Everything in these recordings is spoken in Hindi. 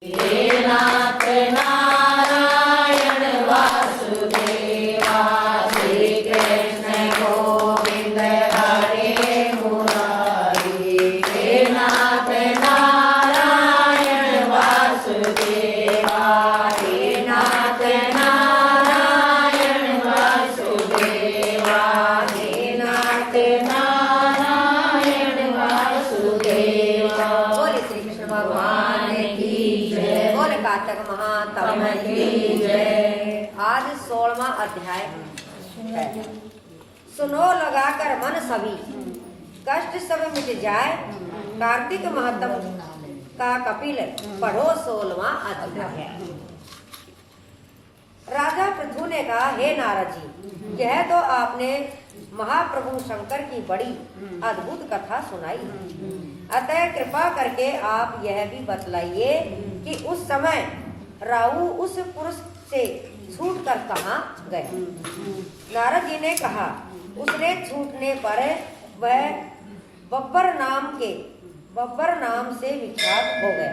हे नाथ नारायण वासुदेवा, श्री कृष्ण गोविंद हरे मुरारी। हे नाथ नारायण वासुदेवा, हे नाथ नारायण वासुदेवा, हे नाथ नारायण वासुदेवा। बोले श्री कृष्ण भगवान की जय, बोले कातक महात्म की जय। आज 16वां अध्याय है। सुनो लगाकर मन सभी, कष्ट सब मिट जाए। कार्तिक महात्म का कपिल पढ़ो 16वां अध्याय। राजा पृथु ने कहा, हे नारद जी, यह तो आपने महाप्रभु शंकर की बड़ी अद्भुत कथा सुनाई, अतः कृपा करके आप यह भी बतलाइए कि उस समय राहु उस पुरुष से छूटकर कहाँ गया। नारद जी ने कहा, उसने छूटने पर वह बब्बर नाम से विख्यात हो गया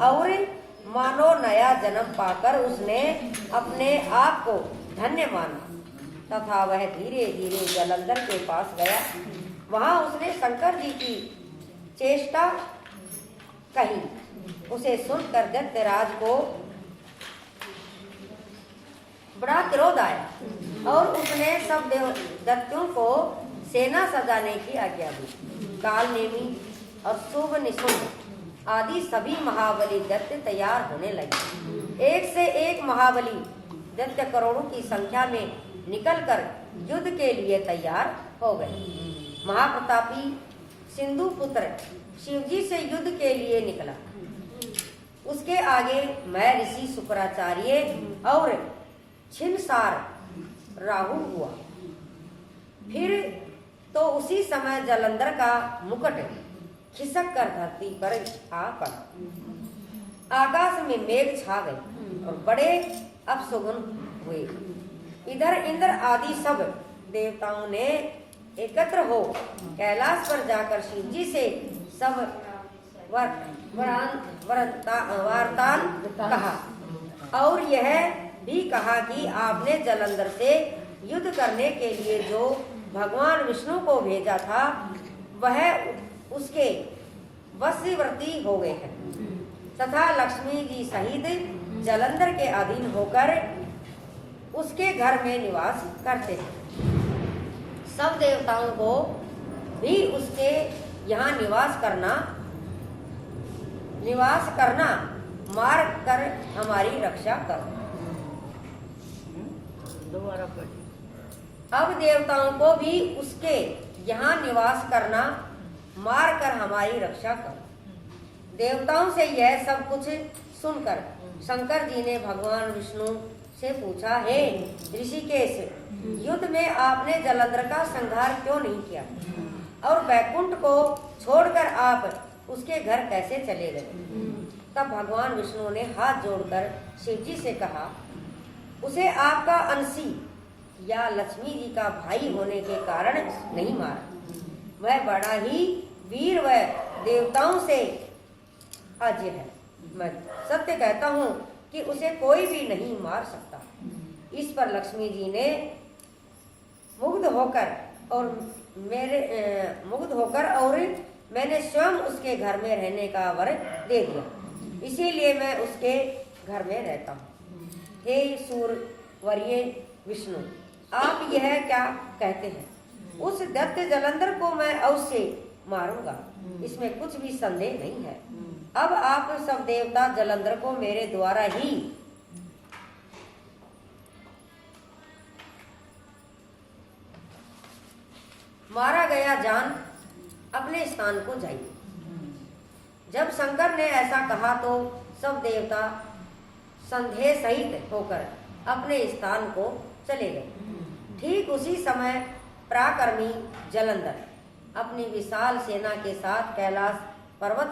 और मानो नया जन्म पाकर उसने अपने आप को धन्य माना तथा वह धीरे धीरे जलंधर के पास गया। वहां उसने शंकर जी की चेष्टा कही। उसे सुनकर दैत्यराज को बड़ा क्रोध आया और उसने सब दैत्यों को सेना सजाने की आज्ञा दी। कालनेमी और शुभ निशुंभ आदि सभी महाबली दैत्य तैयार होने लगे। एक से एक महाबली दैत्य करोड़ों की संख्या में निकलकर युद्ध के लिए तैयार हो गए। महाप्रतापी सिंधु पुत्र शिवजी से युद्ध के लिए निकला। उसके आगे मैं ऋषि शुक्राचार्य और छिनसार राहु हुआ। फिर तो उसी समय जलंधर का मुकुट खिसक कर धरती पर आ पड़ा। आकाश में मेघ छा गए और बड़े अपशगुन हुए। इधर इंद्र आदि सब देवताओं ने एकत्र हो कैलाश पर जाकर शिवजी से सब वार्तान कहा और यह भी कहा कि आपने जलंधर से युद्ध करने के लिए जो भगवान विष्णु को भेजा था वह उसके वशीवर्ती हो गए हैं तथा लक्ष्मी जी सहित जलंधर के अधीन होकर उसके घर में निवास करते हैं। सब देवताओं को भी उसके यहाँ निवास करना मार कर हमारी रक्षा करो। अब देवताओं को भी उसके यहाँ निवास करना मार कर हमारी रक्षा करो। देवताओं से यह सब कुछ सुनकर शंकर जी ने भगवान विष्णु से पूछा, हे ऋषिकेश, युद्ध में आपने जलंधर का संहार क्यों नहीं किया और वैकुंठ को छोड़कर आप उसके घर कैसे चले गए। तब भगवान विष्णु ने हाथ जोड़कर शिवजी से कहा, उसे आपका अंशी या लक्ष्मी जी का भाई होने के कारण नहीं मारा। वह बड़ा ही वीर व देवताओं से अजय है। मैं सत्य कहता हूँ कि उसे कोई भी नहीं मार सकता। इस पर लक्ष्मी जी ने मुग्ध होकर और मैंने स्वयं उसके घर में रहने का वर दे दिया, इसीलिए मैं उसके घर में रहता हूँ। हे सूरवर्य विष्णु, आप यह क्या कहते हैं? उस दैत्य जलंधर को मैं अवश्य मारूंगा, इसमें कुछ भी संदेह नहीं है। अब आप सब देवता जलंधर को मेरे द्वारा ही मारा गया जान अपने स्थान को जाइए। जब शंकर ने ऐसा कहा तो सब देवता संदेह सहित होकर अपने स्थान को चले गए। ठीक उसी समय पराक्रमी जलंधर अपनी विशाल सेना के साथ कैलाश पर्वत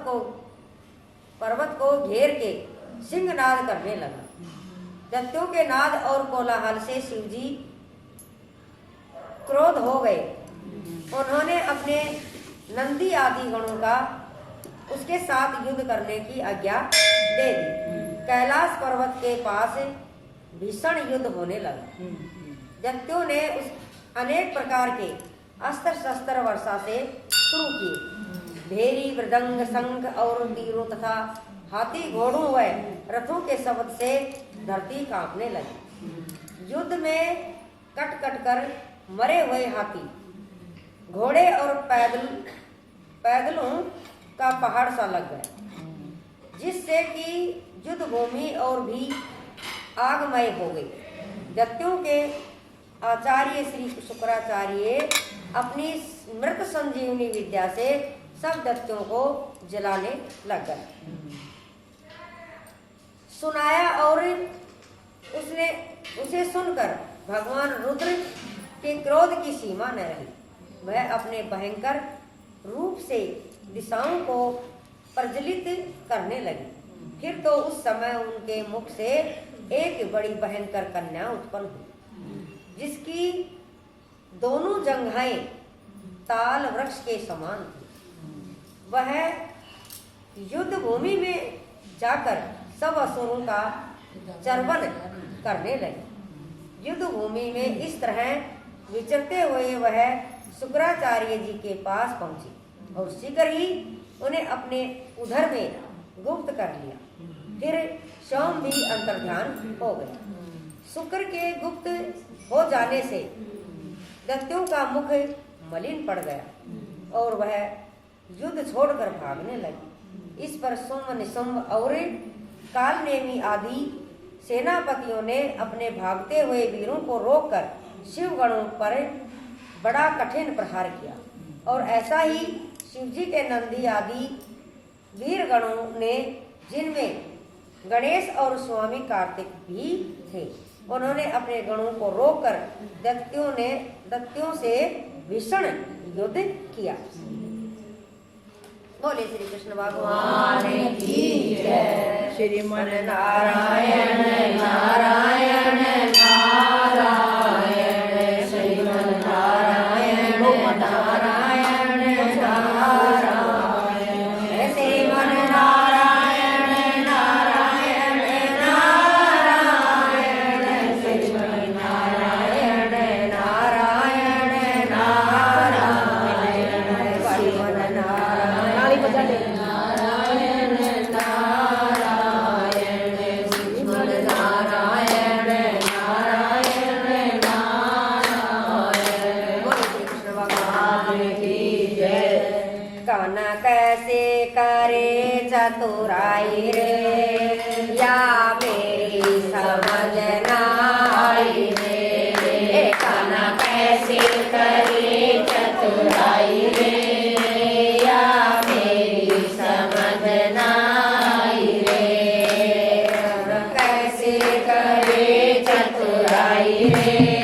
को घेर के सिंहनाद करने लगा। दैत्यों के नाद और कोलाहल से शिवजी क्रोध हो गए। उन्होंने अपने नंदी आदि गणों का उसके साथ युद्ध करने की आज्ञा दे दी। कैलाश पर्वत के पास भीषण युद्ध होने लगा। दैत्यों ने उस अनेक प्रकार के अस्त्र शस्त्र वर्षा से शुरू किए। भेरी, मृदंग, शंख और तीरों तथा हाथी, घोड़ों व रथों के शब्द से धरती कांपने लगी। युद्ध में कट कट कर मरे हुए हाथी, घोड़े और पैदलों का पहाड़ सा लग गया, जिससे कि युद्ध भूमि और भी आगमय हो गई। दैत्यों के आचार्य श्री शुक्राचार्य अपनी मृत संजीवनी विद्या से सब दैत्यों को जलाने लग गए। सुनाया और उसे सुनकर भगवान रुद्र के क्रोध की सीमा न रही। वह अपने भयंकर रूप से दिशाओं को प्रज्वलित करने लगी। फिर तो उस समय उनके मुख से एक बड़ी भयंकर कन्या उत्पन्न हुई, जिसकी दोनों जंघाएं ताल वृक्ष के समान थी। वह युद्ध भूमि में जाकर सब असुरों का चर्वण करने लगी। युद्ध भूमि में इस तरह विचरते हुए वह शुक्राचार्य जी के पास पहुंची और शीघ्र ही उन्हें अपने उधर में गुप्त कर लिया। फिर स्वयं भी अंतर्ध्यान हो गए। शुक्र के गुप्त हो जाने से दैत्यों का मुख मलिन पड़ गया और वह युद्ध छोड़कर भागने लगे। इस पर शुंभ, निशुंभ और कालनेमी आदि सेनापतियों ने अपने भागते हुए वीरों को रोककर शिवगणों पर बड़ा कठिन प्रहार किया। और ऐसा ही शिवजी के नंदी आदि वीरगणों ने, जिनमें गणेश और स्वामी कार्तिक भी थे, उन्होंने अपने गणों को रोककर दैत्यों से भीषण युद्ध किया। बोले श्री कृष्ण भगवान की जय। श्रीमन नारायण नारायण नारायण, श्रीमन नारायण नारायण नारायण, श्रीमन नारायण नारायण नारायण, श्रीमन नारायण नारायण नारायण, श्रीमन नारायण नारायण नारायण, श्रीमन नारायण नारायण नारायण। बोलो श्री कृष्ण भगवान की जय। काना कैसे करे चतुराई रे, या मेरी समझ न आई रे। काना कैसे करे चतुराई रे, या मेरी समझ न आई रे। कैसे करे चतुराई रे,